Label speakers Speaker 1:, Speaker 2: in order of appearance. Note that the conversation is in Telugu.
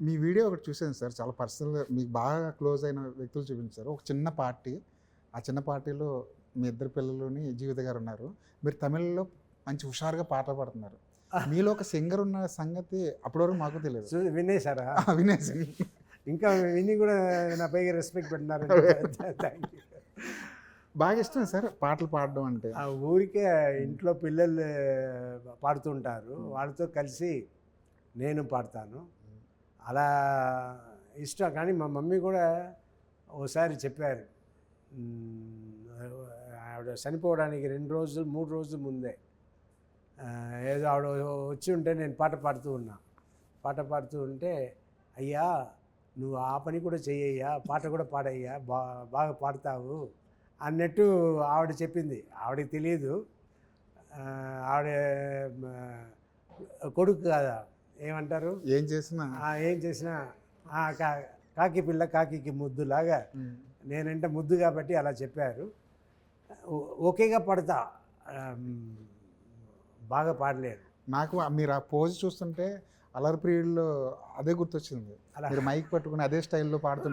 Speaker 1: మీ వీడియో ఒకటి చూసాను సార్, చాలా పర్సనల్గా మీకు బాగా క్లోజ్ అయిన వ్యక్తులు చూపించారు. ఒక చిన్న పార్టీ, ఆ చిన్న పార్టీలో మీ ఇద్దరు పిల్లలుని జీవిత గారు ఉన్నారు. మీరు తమిళ్లో మంచి హుషారుగా పాటలు పాడుతున్నారు. మీలో ఒక సింగర్ ఉన్న సంగతి అప్పటివరకు మాకు తెలియదు.
Speaker 2: వినేశారా?
Speaker 1: వినేసి
Speaker 2: ఇంకా విని కూడా నా పైగా రెస్పెక్ట్ పెట్టినారు. Thank you.
Speaker 1: బాగా ఇష్టం సార్ పాటలు పాడడం అంటే.
Speaker 2: ఆ ఊరికే ఇంట్లో పిల్లలు పాడుతుంటారు, వాళ్ళతో కలిసి నేను పాడతాను. అలా ఇష్టం. కానీ మా మమ్మీ కూడా ఓసారి చెప్పారు, ఆవిడ చనిపోవడానికి 2 రోజులు 3 రోజుల ముందే ఏదో ఆవిడ వచ్చి ఉంటే నేను పాట పాడుతూ ఉన్నా. పాట పాడుతూ ఉంటే, అయ్యా నువ్వు ఆ పని కూడా చెయ్యయ్యా, పాట కూడా పాడయ్యా, బాగా పాడతావు అన్నట్టు ఆవిడ చెప్పింది. ఆవిడకి తెలియదు, ఆవిడ కొడుకు కదా, ఏమంటారు,
Speaker 1: ఏం చేసినా
Speaker 2: కాకి పిల్ల కాకి ముద్దులాగా నేనంటే ముద్దు కాబట్టి అలా చెప్పారు. ఓకేగా పడతా, బాగా పాడలేరు.
Speaker 1: నాకు మీరు ఆ పోజ్ చూస్తుంటే అల్లరి పీరియడ్లో అదే గుర్తొచ్చింది. మీరు మైక్ పట్టుకుని అదే స్టైల్లో పాడుతుంటే